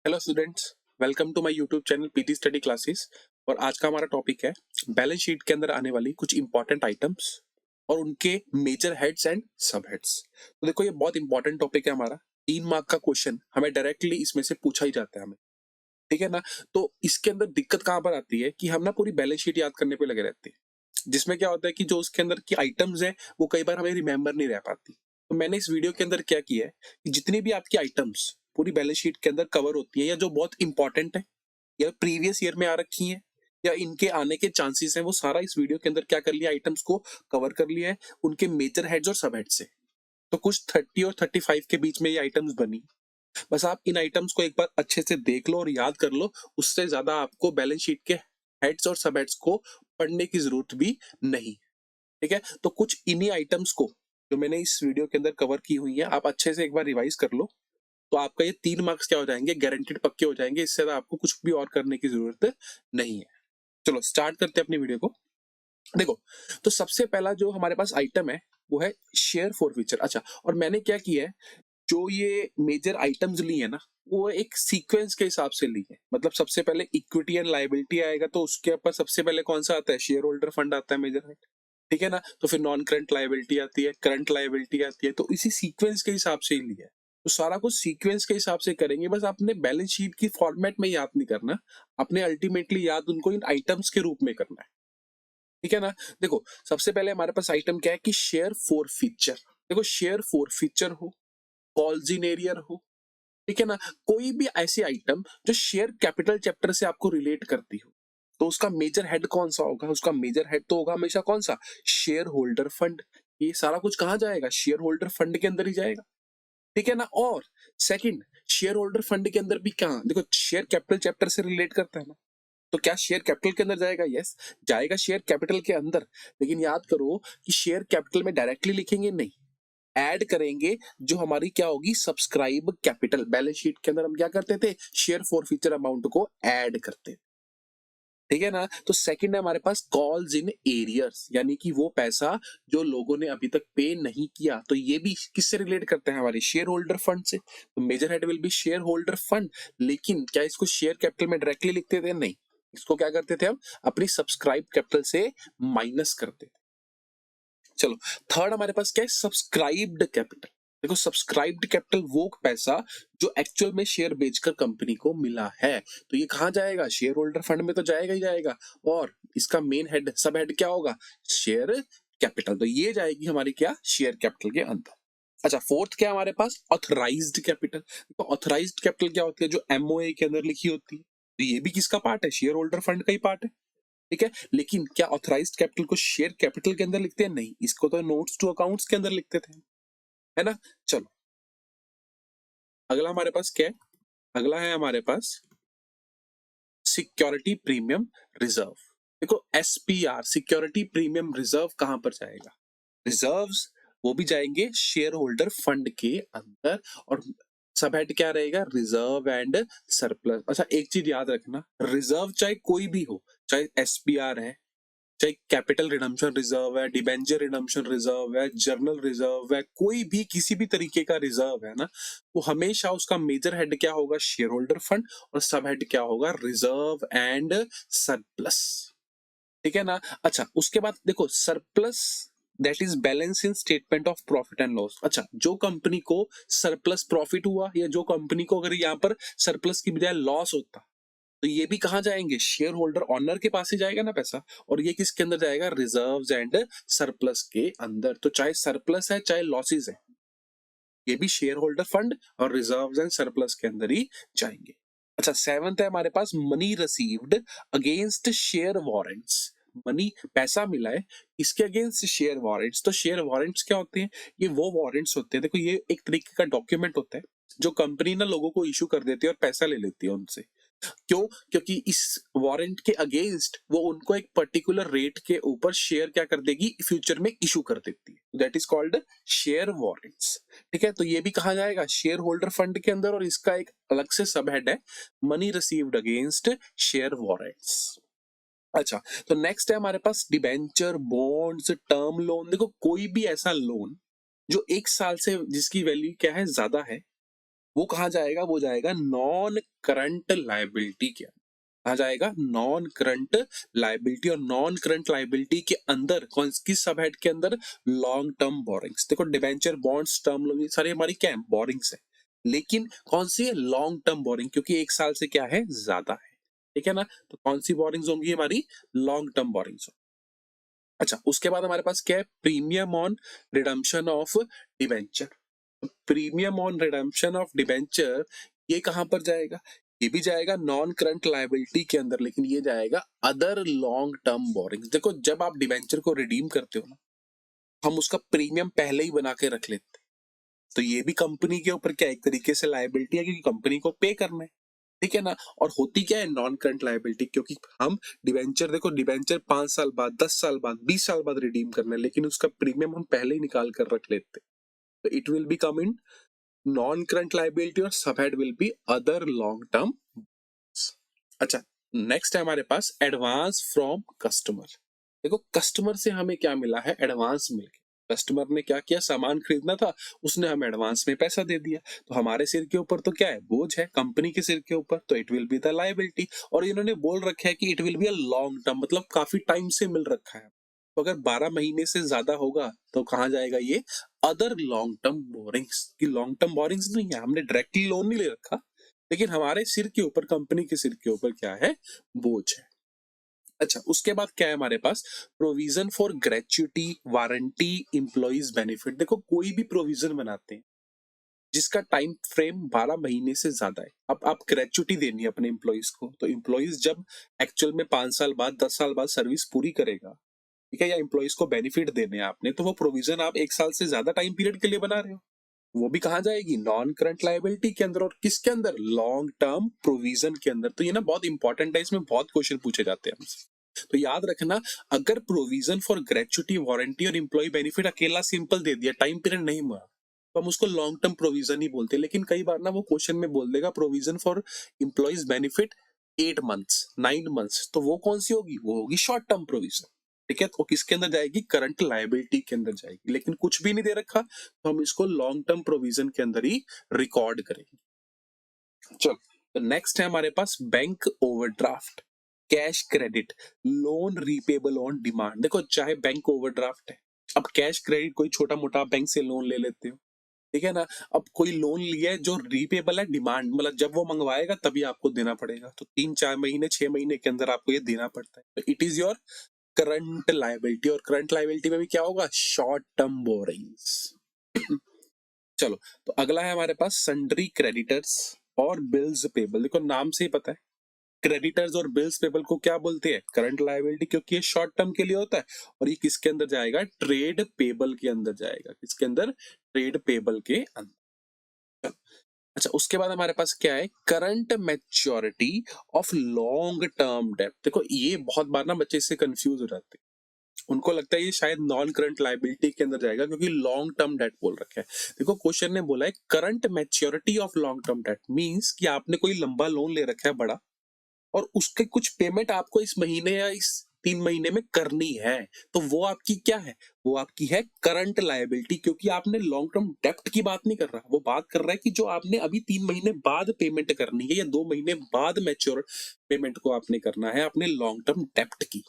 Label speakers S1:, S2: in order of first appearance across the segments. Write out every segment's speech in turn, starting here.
S1: Hello students, welcome to my YouTube channel PT study classes. और आज का हमारा टॉपिक है बैलेंस शीट के अंदर आने वाली कुछ इंपॉर्टेंट आइटम्स और उनके मेजर हेड्स एंड सब हेड्स। तो देखो, ये बहुत इंपॉर्टेंट टॉपिक है हमारा। 3 मार्क का क्वेश्चन हमें डायरेक्टली इसमें से पूछा ही जाता है हमें, ठीक है ना। तो इसके अंदर दिक्कत कहाँ पर आती है कि हम ना पूरी बैलेंस शीट याद करने पे लगे रहते हैं, जिसमें क्या होता है कि जो उसके अंदर की आइटम्स है वो कई बार हमें रिमेंबर नहीं रह पाती। तो मैंने इस वीडियो के अंदर क्या किया है कि जितनी भी आपकी आइटम्स पूरी बैलेंस शीट के अंदर कवर होती है या जो बहुत इंपॉर्टेंट है या प्रीवियस ईयर में आ रखी है या इनके आने के चांसेस हैं, वो सारा इस वीडियो के अंदर क्या कर लिया, आइटम्स को कवर कर लिया है उनके मेजर हेड्स और सब हेड्स से। तो कुछ 30 और 35 के बीच में ये आइटम्स बनी। बस आप इन आइटम्स को एक बार अच्छे से देख लो और याद कर लो, उससे ज्यादा आपको बैलेंस शीट के हेड्स और सब हेड्स को पढ़ने की जरूरत भी नहीं। ठीक है, तो कुछ इन्हीं आइटम्स को जो मैंने इस वीडियो के अंदर कवर की हुई है आप अच्छे से एक बार रिवाइज कर लो, तो आपका ये 3 मार्क्स क्या हो जाएंगे, गारंटेड पक्के हो जाएंगे। इससे ज्यादा आपको कुछ भी और करने की जरूरत नहीं है। चलो स्टार्ट करते हैं अपनी वीडियो को। देखो, तो सबसे पहला जो हमारे पास आइटम है वो है शेयर फॉर फ्यूचर। अच्छा, और मैंने क्या किया है, जो ये मेजर आइटम्स ली है ना, वो एक सीक्वेंस के हिसाब से ली है। मतलब सबसे पहले इक्विटी एंड लायबिलिटी आएगा, तो उसके ऊपर सबसे पहले कौन सा आता है, शेयर होल्डर फंड आता है मेजर हेड, ठीक है ना। तो फिर नॉन करंट लायबिलिटी आती है, करंट लायबिलिटी आती है। तो इसी सीक्वेंस के हिसाब से ही लिया है। तो सारा कुछ सीक्वेंस के हिसाब से करेंगे। बस आपने बैलेंस शीट की फॉर्मेट में याद नहीं करना, आपने अल्टीमेटली याद उनको इन आइटम्स के रूप में करना है, ठीक है ना। देखो, सबसे पहले हमारे पास आइटम क्या है कि शेयर फॉर फीचर। देखो, शेयर फॉर फीचर हो, कॉल्स इन एरियर हो, ठीक है ना, कोई भी ऐसी आइटम जो शेयर कैपिटल चैप्टर से आपको रिलेट करती हो, तो उसका मेजर हेड कौन सा होगा, उसका मेजर हेड तो होगा हमेशा कौन सा, शेयर होल्डर फंड। ये सारा कुछ कहां जाएगा, शेयर होल्डर फंड के अंदर ही जाएगा, ठीक है ना। और सेकंड, शेयर होल्डर फंड के अंदर भी कहां, देखो शेयर कैपिटल चैप्टर से रिलेट करता है ना, तो क्या शेयर कैपिटल के अंदर जाएगा, यस जाएगा शेयर कैपिटल के अंदर। लेकिन याद करो कि शेयर कैपिटल में डायरेक्टली लिखेंगे नहीं, ऐड करेंगे जो हमारी क्या होगी, सब्सक्राइब कैपिटल। बैलेंस शीट के अंदर हम क्या करते थे, शेयर फॉर फ्यूचर अमाउंट को ऐड करते थे, ठीक है ना। तो सेकंड है हमारे पास कॉल्स इन एरियर्स, यानी कि वो पैसा जो लोगों ने अभी तक पे नहीं किया, तो ये भी किससे रिलेट करते हैं, हमारे शेयर होल्डर फंड से। तो major head will be share holder fund. लेकिन क्या इसको शेयर कैपिटल में डायरेक्टली लिखते थे, नहीं, इसको क्या करते थे हम, अपनी सब्सक्राइब कैपिटल से माइनस करते थे। चलो, थर्ड हमारे पास क्या है, सब्सक्राइब्ड कैपिटल। देखो, सब्सक्राइब्ड कैपिटल वो पैसा जो एक्चुअल में शेयर बेचकर कंपनी को मिला है, तो ये कहां जाएगा, शेयर होल्डर फंड में तो जाएगा ही जाएगा। और इसका मेन हेड, सब हेड क्या होगा, शेयर कैपिटल। तो ये जाएगी हमारी क्या, शेयर कैपिटल के अंदर। अच्छा, फोर्थ क्या हमारे पास, ऑथराइज्ड कैपिटल। तो ऑथराइज्ड कैपिटल क्या होती है, जो एमओए के अंदर लिखी होती है, तो ये भी किसका पार्ट है, शेयर होल्डर फंड का ही पार्ट है, ठीक है। लेकिन क्या ऑथराइज्ड कैपिटल को शेयर कैपिटल के अंदर लिखते हैं, नहीं, इसको तो नोट्स टू अकाउंट्स के अंदर लिखते थे, है ना। चलो, अगला हमारे पास क्या है, अगला है हमारे पास सिक्योरिटी प्रीमियम रिजर्व। देखो, एसपीआर, सिक्योरिटी प्रीमियम रिजर्व कहां पर जाएगा, रिजर्व्स वो भी जाएंगे शेयर होल्डर फंड के अंदर। और सब हेड क्या रहेगा, रिजर्व एंड सरप्लस। अच्छा, एक चीज याद रखना, रिजर्व चाहे कोई भी हो, चाहे एसपीआर है, चाहे कैपिटल रिडम्पशन रिजर्व है, डिबेंचर रिडम्पशन रिजर्व है, जर्नल रिजर्व है, कोई भी किसी भी तरीके का रिजर्व है ना, वो हमेशा उसका मेजर हेड क्या होगा, शेयर होल्डर फंड, और सब हेड क्या होगा, रिजर्व एंड सरप्लस, ठीक है ना। अच्छा, उसके बाद देखो, surplus that is balance in statement of profit and loss. अच्छा, जो कंपनी को सरप्लस प्रॉफिट हुआ या जो कंपनी को अगर यहाँ पर सरप्लस की बजाय लॉस होता, तो ये भी कहां जाएंगे, शेयर होल्डर ऑनर के पास ही जाएगा ना पैसा। और ये किसके अंदर जाएगा, रिजर्व्स एंड सरप्लस के अंदर। तो चाहे सरप्लस है चाहे लॉसेस है, ये भी शेयर होल्डर फंड और रिजर्व्स एंड सरप्लस के अंदर ही जाएंगे। अच्छा, सेवंथ है हमारे पास money received against share warrants. Money, पैसा मिला है, इसके अगेंस्ट शेयर वारंट्स। तो शेयर वारंट्स क्या होते हैं, ये वो वारंट्स होते हैं, देखो ये एक तरीके का डॉक्यूमेंट होता है जो कंपनी ना लोगों को इशू कर देती है और पैसा ले लेती है उनसे। क्यों, क्योंकि इस वारंट के अगेंस्ट वो उनको एक पर्टिकुलर रेट के ऊपर शेयर क्या कर देगी, फ्यूचर में इशू कर देती है, that is called share warrants, ठीक है। तो ये भी कहा जाएगा शेयर होल्डर फंड के अंदर, और इसका एक अलग से सब हेड है, money received against share warrants. अच्छा, तो नेक्स्ट है हमारे पास डिबेंचर, बॉन्ड्स, टर्म लोन। देखो, कोई भी ऐसा लोन जो 1 साल से जिसकी वैल्यू क्या है, ज्यादा है, वो कहाँ जाएगा, वो जाएगा नॉन करंट लायबिलिटी के अंदर। कहाँ जाएगा, नॉन करंट लायबिलिटी। और नॉन करंट लायबिलिटी के अंदर कौन किस सब हेड के अंदर, लॉन्ग टर्म बोरिंग्स। देखो डिबेंचर, बॉन्ड्स, टर्म लोन, ये सारे हमारी क्या है, बोरिंग्स है। लेकिन कौन सी है, लॉन्ग टर्म बोरिंग, क्योंकि 1 साल से क्या है, ज्यादा है। ठीक है ना, तो कौन सी बोरिंग्स होंगी, हमारी लॉन्ग टर्म बोरिंग्स। अच्छा, उसके बाद हमारे पास क्या है, premium on redemption of debenture. Premium on redemption of debenture ये कहां पर जाएगा, ये भी जाएगा नॉन करंट लायबिलिटी के अंदर, लेकिन ये जाएगा अदर लॉन्ग टर्म बोरिंग्स। देखो जब आप डिबेंचर को रिडीम करते हो ना, हम उसका प्रीमियम पहले ही बना के रख लेते हैं, तो ये भी कंपनी के ऊपर क्या एक तरीके से लायबिलिटी है, क्योंकि कंपनी को पे करना है। ठीक है ना, और होती क्या है, नॉन करंट लायबिलिटी, क्योंकि हम डिबेंचर, देखो डिबेंचर 5 साल बाद, 10 साल बाद, 20 साल बाद रिडीम करना है, लेकिन उसका प्रीमियम हम पहले ही निकाल कर रख लेते हैं, तो it will be come in non current liability और सब head will be other long term. अच्छा, नेक्स्ट है हमारे पास एडवांस फ्रॉम कस्टमर। देखो कस्टमर से हमें क्या मिला है, एडवांस मिल गया। कस्टमर ने क्या किया, सामान खरीदना था, उसने हमें एडवांस में पैसा दे दिया, तो हमारे सिर के ऊपर तो क्या है, बोझ है, कंपनी के सिर के ऊपर, तो it will be the liability. और इन्होंने बोल रखा है कि it will be a long term, मतलब काफी टाइम से मिल रखा है, तो अगर 12 महीने से ज्यादा होगा तो कहाँ जाएगा ये, अदर लॉन्ग टर्म बोरिंग्स। की लॉन्ग टर्म बोरिंग्स नहीं है, हमने डायरेक्टली लोन नहीं ले रखा, लेकिन हमारे सिर के ऊपर, कंपनी के सिर के ऊपर क्या है, बोझ है। अच्छा, उसके बाद क्या है हमारे पास, provision for gratuity, warranty, employees benefit. देखो कोई भी प्रोविजन बनाते हैं जिसका टाइम फ्रेम 12 महीने से ज्यादा है, अब आप ग्रेच्युटी देनी है अपने एम्प्लॉइज को, तो एम्प्लॉइज जब एक्चुअल में 5 साल बाद, 10 साल बाद सर्विस पूरी करेगा, ठीक है, या एम्प्लॉइज को बेनिफिट देने हैं आपने, तो वो प्रोविजन आप 1 साल से ज्यादा टाइम पीरियड के लिए बना रहे हो, वो भी कहाँ जाएगी, नॉन करंट लायबिलिटी के अंदर। और किसके अंदर, लॉन्ग टर्म प्रोविजन के अंदर। तो ये ना बहुत इंपॉर्टेंट है, इसमें बहुत क्वेश्चन पूछे जाते हैं हमसे, तो याद रखना, अगर प्रोविजन फॉर ग्रेच्युटी, वारंटी और एम्प्लॉय बेनिफिट अकेला सिंपल दे दिया, टाइम पीरियड नहीं हुआ, तो हम उसको लॉन्ग टर्म प्रोविजन ही बोलते हैं। लेकिन कई बार ना वो क्वेश्चन में बोल देगा provision for employees benefit 8 months, 9 months, तो वो कौन सी होगी, वो होगी शॉर्ट टर्म प्रोविजन। ठीक है, तो किसके अंदर जाएगी, करंट लायबिलिटी के अंदर जाएगी। लेकिन कुछ भी नहीं दे रखा तो हम इसको लॉन्ग टर्म प्रोविजन के अंदर ही रिकॉर्ड करेंगे। चलो, तो नेक्स्ट है हमारे पास bank overdraft, cash credit, loan repayable on demand. देखो चाहे बैंक ओवरड्राफ्ट है, अब कैश क्रेडिट कोई छोटा मोटा बैंक से लोन ले लेते हो, ठीक है ना, अब कोई लोन लिया है जो रीपेबल है डिमांड, मतलब जब वो मंगवाएगा तभी आपको देना पड़ेगा, तो 3-4 महीने, 6 महीने के अंदर आपको ये देना पड़ता है, तो it is your current liability. और करंट लायबिलिटी में भी क्या होगा, शॉर्ट टर्म बोरिंग्स। चलो, तो अगला है हमारे पास सन्ड्री क्रेडिटर्स और बिल्स पेबल। देखो नाम से ही पता है, क्रेडिटर्स और बिल्स पेबल को क्या बोलते हैं, करंट लायबिलिटी, क्योंकि ये शॉर्ट टर्म के लिए होता है। और ये किसके अंदर जाएगा, ट्रेड पेबल के अंदर जाएगा। किसके अंदर, ट्रेड पेबल के अंदर। अच्छा, उसके बाद हमारे पास क्या है, current maturity of long term डेब्ट। देखो ये बहुत बार ना बच्चे इससे कंफ्यूज हो जाते हैं, उनको लगता है ये शायद नॉन करंट लायबिलिटी के अंदर जाएगा, क्योंकि लॉन्ग टर्म डेट बोल रखा है। देखो क्वेश्चन ने बोला है current maturity of long term debt, means कि आपने कोई लंबा लोन ले रखा है बड़ा, और उसके कुछ पेमेंट आपको इस महीने या इस 3 महीने में करनी है, तो वो आपकी क्या है, वो आपकी है करंट लायबिलिटी, क्योंकि आपने लॉन्ग टर्म डेप्ट की बात नहीं कर रहा, वो बात कर रहा है कि जो आपने अभी 3 महीने बाद पेमेंट करनी है, या 2 महीने बाद मैच्योर पेमेंट को आपने करना है अपने लॉन्ग टर्म डेप्ट की।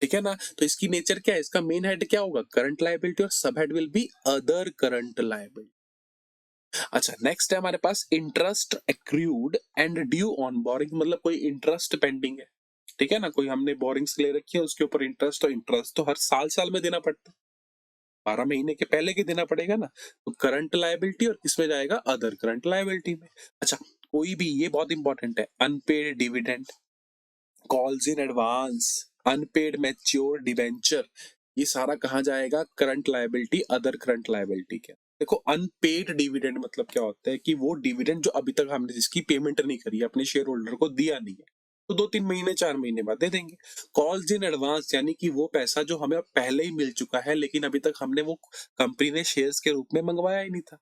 S1: ठीक है ना, तो इसकी नेचर क्या है, इसका मेन हेड क्या होगा, करंट लायबिलिटी, और सब head will be other current liability. अच्छा, नेक्स्ट है हमारे पास interest accrued and due on borrowing, मतलब कोई इंटरेस्ट पेंडिंग है, ठीक है ना, कोई हमने बोरिंग्स ले रखी है, उसके ऊपर इंटरेस्ट, तो इंटरेस्ट तो हर साल साल में देना पड़ता है, 12 महीने के पहले के देना पड़ेगा ना, तो करंट लायबिलिटी, और किसमें जाएगा, अदर करंट लायबिलिटी में। अच्छा, कोई भी, ये बहुत इंपॉर्टेंट है, unpaid dividend, calls in advance, unpaid mature debenture, ये सारा कहाँ जाएगा, current liability, other current liability के। देखो अनपेड डिविडेंड मतलब क्या होता है, कि वो डिविडेंड जो अभी तक हमने जिसकी पेमेंट नहीं करी, अपने शेयर होल्डर को दिया नहीं है, तो 2-3 महीने, 4 महीने बाद दे देंगे। कॉल्स इन एडवांस, यानी कि वो पैसा जो हमें पहले ही मिल चुका है, लेकिन अभी तक हमने वो कंपनी ने शेयर्स के रूप में मंगवाया ही नहीं था,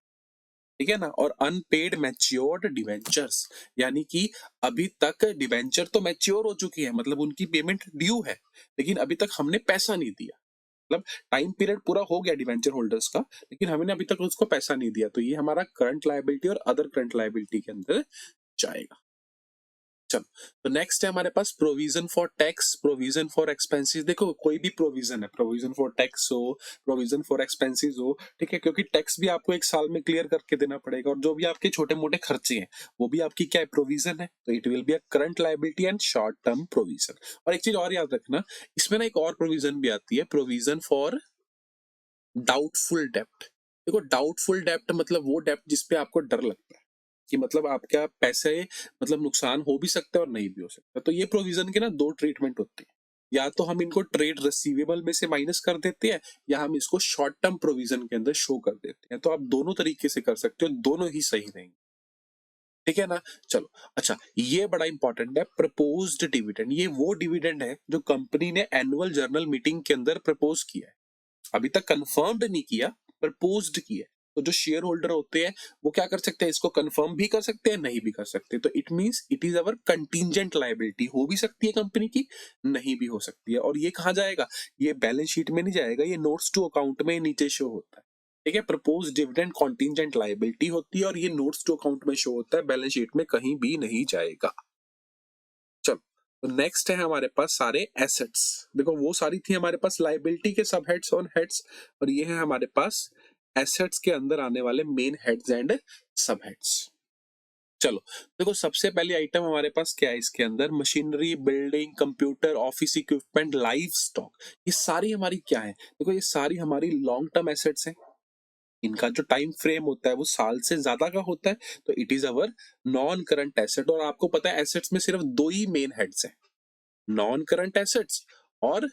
S1: ठीक है ना। और अनपेड मैच्योर्ड डिवेंचर्स, यानी कि अभी तक डिवेंचर तो मैच्योर हो चुकी है, मतलब उनकी पेमेंट ड्यू है, लेकिन अभी तक हमने पैसा नहीं दिया, मतलब टाइम पीरियड पूरा हो गया डिवेंचर होल्डर्स का, लेकिन हमने अभी तक उसको पैसा नहीं दिया, तो ये हमारा करंट लायबिलिटी और अदर करंट लायबिलिटी के अंदर जाएगा। चलो, तो नेक्स्ट है हमारे पास provision for tax, provision for expenses. देखो कोई भी प्रोविजन है, प्रोविजन फॉर टैक्स हो, प्रोविजन फॉर एक्सपेंसेस हो, ठीक है, क्योंकि टैक्स भी आपको एक साल में क्लियर करके देना पड़ेगा, और जो भी आपके छोटे मोटे खर्चे हैं वो भी आपकी क्या है, प्रोविजन है, तो it will be a current liability and short term provision. और एक चीज और याद रखना, इसमें ना एक और प्रोविजन भी आती है, प्रोविजन फॉर डाउटफुल डेप्ट। देखो डाउटफुल डेप्ट मतलब वो डेप्ट जिसपे आपको डर लगता है कि मतलब आपका पैसे मतलब नुकसान हो भी सकता है और नहीं भी हो सकता, तो ये प्रोविजन के ना दो ट्रीटमेंट होते हैं, या तो हम इनको ट्रेड रिसीवेबल में से माइनस कर देते हैं, या हम इसको शॉर्ट टर्म प्रोविजन के अंदर शो कर देते हैं। तो आप दोनों तरीके से कर सकते हो, दोनों ही सही रहेंगे, ठीक है ना। चलो, अच्छा, ये बड़ा इंपॉर्टेंट है, प्रपोज्ड डिविडेंड। ये वो डिविडेंड है जो कंपनी ने एनुअल जर्नल मीटिंग के अंदर प्रपोज किया है, अभी तक कंफर्म्ड नहीं किया, प्रपोज्ड किया है। तो जो शेयर होल्डर होते हैं वो क्या कर सकते हैं, इसको कंफर्म भी कर सकते हैं, नहीं भी कर सकते। तो it means it is our contingent liability, हो भी सकती है कंपनी की, नहीं भी हो सकती है। और ये कहाँ जाएगा, ये बैलेंस शीट में नहीं जाएगा, ये नोट्स टू अकाउंट में नीचे शो होता है, ठीक है। प्रपोज डिविडेंड कॉन्टिजेंट लायबिलिटी होती है और ये नोट्स टू अकाउंट में शो होता है, बैलेंस शीट में कहीं भी नहीं जाएगा। चलो, तो नेक्स्ट है हमारे पास सारे एसेट्स। देखो वो सारी थी हमारे पास लायबिलिटी के सब हेड्स और हेड्स, और ये है हमारे पास एसेट्स के अंदर आने वाले मेन हेड्स एंड सब हेड्स। चलो, देखो सबसे पहली आइटम हमारे पास क्या है इसके अंदर, machinery, building, computer, office equipment, live stock. ये सारी हमारी क्या है, देखो ये सारी हमारी लॉन्ग टर्म एसेट्स हैं, इनका जो टाइम फ्रेम होता है वो साल से ज्यादा का होता है, तो it is our non current asset. और आपको पता है एसेट्स में सिर्फ दो ही मेन हेड्स हैं, नॉन करंट एसेट्स और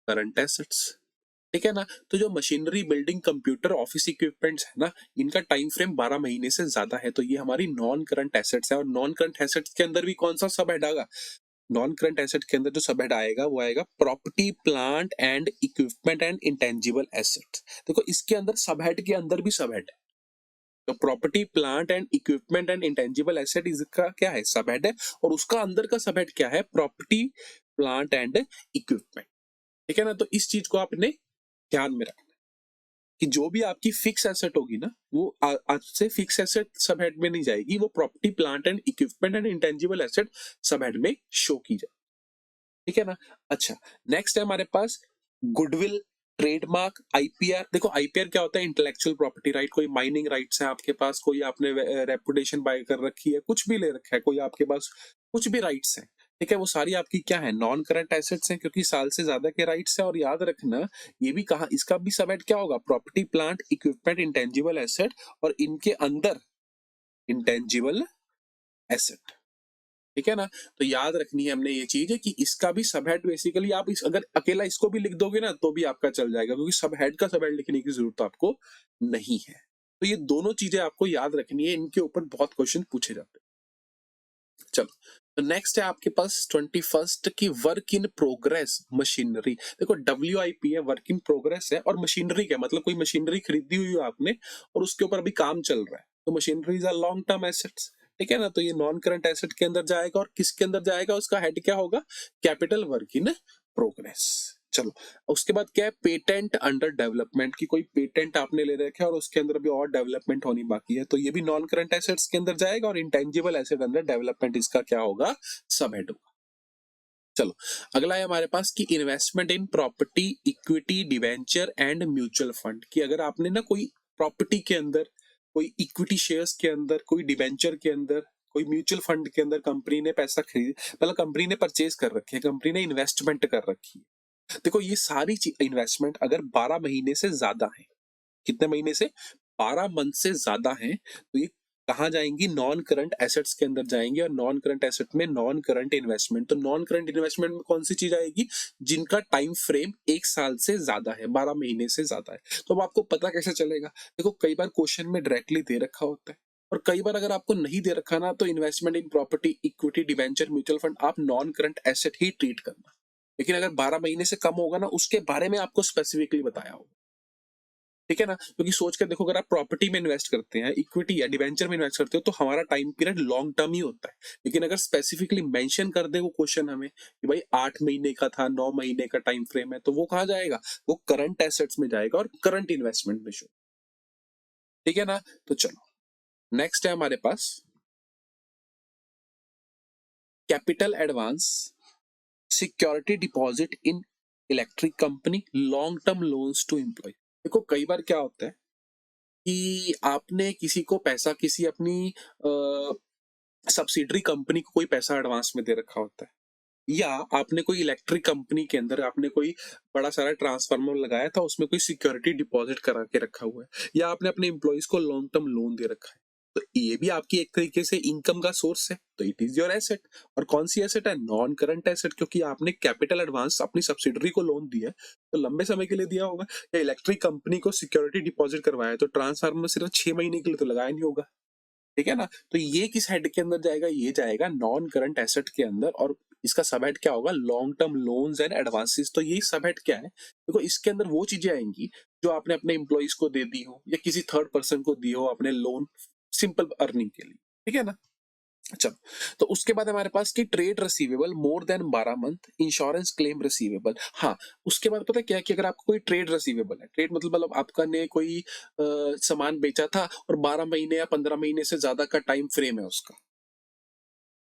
S1: करंट एसेट्स, ठीक है ना। तो जो machinery, building, computer, office equipments है ना, इनका टाइम फ्रेम 12 महीने से ज्यादा है, तो ये हमारी नॉन करंट एसेट्स है। और नॉन करंट एसेट्स के अंदर भी कौन सा सब हेड आएगा, नॉन करंट एसेट के अंदर जो सब हेड आएगा वो आएगा property, plant and equipment and intangible assets. देखो इसके अंदर सब हेड के अंदर भी सब हेड है, तो property, plant and equipment and intangible asset इसका क्या है, सब हेड है, और उसका अंदर का सब हेड क्या है, प्रॉपर्टी, प्लांट एंड इक्विपमेंट, ठीक है ना। तो इस चीज को आपने ध्यान में रखना कि जो भी आपकी फिक्स एसेट होगी ना, वो आज से फिक्स एसेट सब हेड में नहीं जाएगी, वो property, plant and equipment and intangible asset सब हेड में शो की जाए, ठीक है ना। अच्छा, नेक्स्ट है हमारे पास गुडविल, ट्रेडमार्क, आईपीआर। देखो आईपीआर क्या होता है, इंटेलेक्चुअल प्रॉपर्टी राइट, कोई माइनिंग राइट्स है आपके पास, कोई आपने रेपुटेशन बाय कर रखी है, कुछ भी ले रखा है, कोई आपके पास कुछ भी राइट्स है, ठीक है, वो सारी आपकी क्या है, नॉन करंट एसेट्स हैं, क्योंकि साल से ज्यादा के राइट्स है। और याद रखना ये भी कहा, इसका भी सबहेड क्या होगा, property, plant, equipment, intangible asset, और इनके अंदर इंटेंजिबल एसेट, ठीक है ना। तो याद रखनी है हमने ये चीज है कि इसका भी सब हेड बेसिकली आप अगर अकेला इसको भी लिख दोगे ना तो भी आपका चल जाएगा, क्योंकि सब हेड का सब हेड लिखने की जरूरत आपको नहीं है। तो ये दोनों चीजें आपको याद रखनी है, इनके ऊपर बहुत क्वेश्चन पूछे जाते हैं। चलो, तो नेक्स्ट है आपके पास 21st की वर्क इन प्रोग्रेस मशीनरी। देखो WIP है, वर्क इन प्रोग्रेस है, और मशीनरी क्या मतलब, कोई मशीनरी खरीदी हुई है आपने और उसके ऊपर अभी काम चल रहा है, तो machineries are long term assets, ठीक है ना। तो ये नॉन करंट एसेट के अंदर जाएगा, और किसके अंदर जाएगा, उसका हेड क्या होगा, कैपिटल वर्क इन प्रोग्रेस। चलो, उसके बाद क्या है, पेटेंट अंडर डेवलपमेंट, की कोई पेटेंट आपने ले रखा है और उसके अंदर भी और डेवलपमेंट होनी बाकी है, तो ये भी नॉन करंट एसेट्स के अंदर जाएगा, और इंटेंजिबल एसेट अंडर डेवलपमेंट इसका क्या होगा, सब हेड होगा। चलो, अगला है हमारे पास कि investment in property, equity, debenture and mutual fund. कि अगर आपने ना कोई प्रॉपर्टी के अंदर, कोई इक्विटी शेयर्स के अंदर, कोई डिवेंचर के अंदर, कोई म्यूचुअल फंड के अंदर कंपनी ने पैसा खरीद, मतलब कंपनी ने परचेज कर रखी है, कंपनी ने इन्वेस्टमेंट कर रखी है, देखो ये सारी इन्वेस्टमेंट अगर 12 महीने से ज्यादा है, कितने महीने से, 12 मंथ से ज्यादा है, तो ये कहाँ जाएंगी, नॉन करंट एसेट्स के अंदर जाएंगे। और नॉन करंट एसेट में नॉन करंट इन्वेस्टमेंट, तो नॉन करंट इन्वेस्टमेंट में कौन सी चीज आएगी, जिनका टाइम फ्रेम 1 साल से ज्यादा है, 12 महीने से ज्यादा है। तो अब आपको पता कैसे चलेगा, देखो कई बार क्वेश्चन में डायरेक्टली दे रखा होता है, और कई बार अगर आपको नहीं दे रखा ना, तो investment in property, equity, debenture, mutual fund आप नॉन करंट एसेट ही ट्रीट करना। लेकिन अगर 12 महीने से कम होगा ना, उसके बारे में आपको स्पेसिफिकली बताया होगा। ठीक है ना? क्योंकि सोच के देखो, अगर आप प्रॉपर्टी में इन्वेस्ट करते हैं, इक्विटी या डिबेंचर में इन्वेस्ट करते हो, तो हमारा टाइम पीरियड लॉन्ग टर्म ही होता है। लेकिन अगर स्पेसिफिकली मेंशन कर दे वो क्वेश्चन हमें कि भाई 8 महीने का था, 9 महीने का टाइम फ्रेम है, तो वो कहाँ जाएगा? वो करंट एसेट्स में जाएगा और करंट इन्वेस्टमेंट में शो। ठीक है ना? तो चलो नेक्स्ट है हमारे पास capital advance, security deposit in electric company, long term loans to employ. देखो कई बार क्या होता है कि आपने किसी को पैसा, किसी अपनी सब्सिडरी कंपनी को कोई पैसा एडवांस में दे रखा होता है, या आपने कोई इलेक्ट्रिक कंपनी के अंदर आपने कोई बड़ा सारा ट्रांसफार्मर लगाया था, उसमें कोई सिक्योरिटी डिपॉजिट करा के रखा हुआ है, या आपने अपने एम्प्लॉइज को लॉन्ग टर्म लोन दे रखा है, तो ये भी आपकी एक तरीके से इनकम का सोर्स है, तो इट इज योर एसेट। और कौन सी एसेट है? नॉन करंट एसेट, क्योंकि आपने कैपिटल एडवांस अपनी सब्सिडरी को लोन दिया है, तो लंबे समय के लिए दिया होगा। या इलेक्ट्रिक कंपनी को सिक्योरिटी डिपॉजिट करवाया है, तो ट्रांसफार्मर सिर्फ 6 महीने के लिए तो लगाया नहीं होगा। ठीक है ना? तो ये किस हेड के अंदर जाएगा? ये जाएगा नॉन करंट एसेट के अंदर, और इसका सब हेड क्या होगा? Long term loans and advances. तो ये सब हेड क्या है? देखो इसके अंदर वो चीजें आएंगी जो आपने अपने एम्प्लॉइज को दे दी हो या किसी थर्ड पर्सन को दी हो अपने लोन, सिंपल अर्निंग के लिए। ठीक है ना? अच्छा, तो उसके बाद हमारे पास की trade receivable more than 12 month, insurance claim receivable. हाँ, उसके बाद पता है क्या है कि अगर आपको कोई ट्रेड रिसीवेबल है, ट्रेड मतलब आपका ने कोई सामान बेचा था और 12 महीने या 15 महीने से ज्यादा का टाइम फ्रेम है उसका,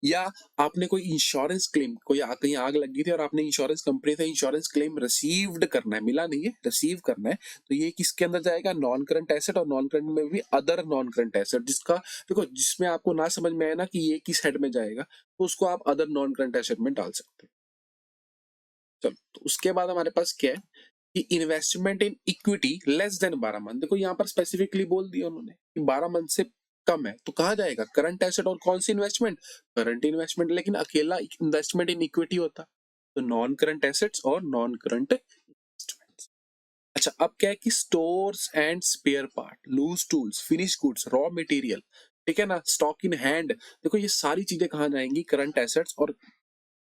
S1: या आपने कोई इंश्योरेंस क्लेम, कोई कहीं आग लगी थी और आपने इंश्योरेंस कंपनी से इंश्योरेंस क्लेम रिसीव्ड करना है, मिला नहीं है, रिसीव करना है, तो ये किसके अंदर जाएगा? Non current asset. और नॉन करंट में भी अदर नॉन करंट एसेट, जिसका देखो जिसमें आपको ना समझ में आए ना कि ये किस हेड में जाएगा, तो उसको आप अदर नॉन करंट एसेट में डाल सकते हैं। चलो, तो उसके बाद हमारे पास क्या है कि investment in equity less than 12 month. देखो यहाँ पर स्पेसिफिकली बोल दिया उन्होंने कि 12 मंथ से कम है, तो कहा जाएगा? Current asset. और कौन सी इन्वेस्टमेंट? Current investment. लेकिन अकेला इन्वेस्टमेंट इन इक्विटी होता, तो नॉन करंट एसेट्स और नॉन करंट इन्वेस्टमेंट्स। अच्छा, अब क्या है कि stores and spare part, loose tools, finish goods, raw material, ठीक है ना, स्टॉक इन हैंड। देखो ये सारी चीजें कहाँ जाएंगी? Current assets. और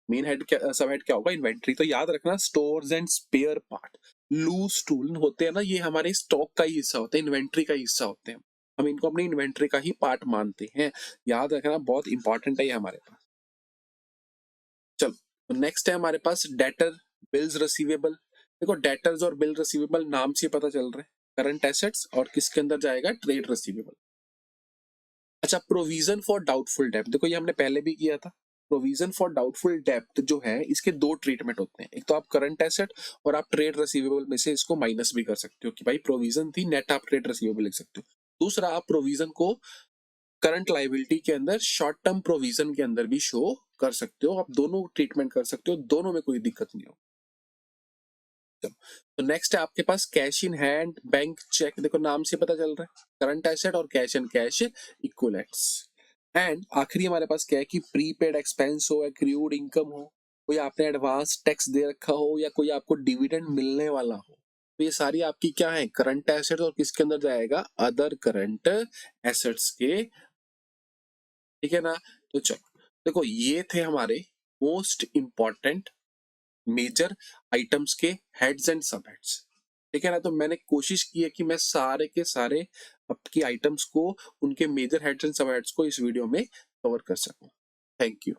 S1: मेन हेड क्या, सब हेड क्या होगा? इन्वेंट्री। तो याद रखना, stores and spare part, loose tool होते हैं ना, ये हमारे स्टॉक का ही हिस्सा होते हैं, इन्वेंट्री का हिस्सा होते हैं, हम इनको अपनी इन्वेंट्री का ही पार्ट मानते हैं। याद रखना, बहुत इंपॉर्टेंट है ये हमारे पास। चलो, तो नेक्स्ट है हमारे पास डेटर, बिल्स रिसीवेबल। देखो डेटर्स और बिल रिसीवेबल नाम से पता चल रहा है करंट एसेट्स, और किसके अंदर जाएगा? Trade receivable. अच्छा, प्रोविजन फॉर डाउटफुल डेब्ट, देखो ये हमने पहले भी किया था। प्रोविजन फॉर डाउटफुल डेब्ट जो है, इसके दो ट्रीटमेंट होते हैं, एक तो आप करंट एसेट और आप ट्रेड रिसीवेबल में से इसको माइनस भी कर सकते हो कि भाई प्रोविजन थी, नेट आप ट्रेड रिसीवेबल लिख सकते हो। दूसरा, आप प्रोविजन को करंट लाइबिलिटी के अंदर, शॉर्ट टर्म प्रोविजन के अंदर भी शो कर सकते हो। आप दोनों ट्रीटमेंट कर सकते हो, दोनों में कोई दिक्कत नहीं हो। तो नेक्स्ट है आपके पास cash in hand, bank cheque. देखो नाम से पता चल रहा है करंट एसेट और cash and cash equivalents. And आखिरी हमारे पास क्या है कि प्रीपेड एक्सपेंस हो, एक्रूड इनकम हो, कोई आपने एडवांस टैक्स दे रखा हो, या कोई आपको डिविडेंड मिलने वाला हो, तो ये सारी आपकी क्या है? Current assets. और किसके अंदर जाएगा? अदर करंट एसेट्स के। ठीक है ना? तो चलो, देखो ये थे हमारे मोस्ट इंपॉर्टेंट मेजर आइटम्स के हेड्स एंड सब हेड्स। ठीक है ना? तो मैंने कोशिश की है कि मैं सारे के सारे आपकी आइटम्स को, उनके मेजर हेड्स एंड सब हेड्स को इस वीडियो में कवर कर सकूं। Thank you.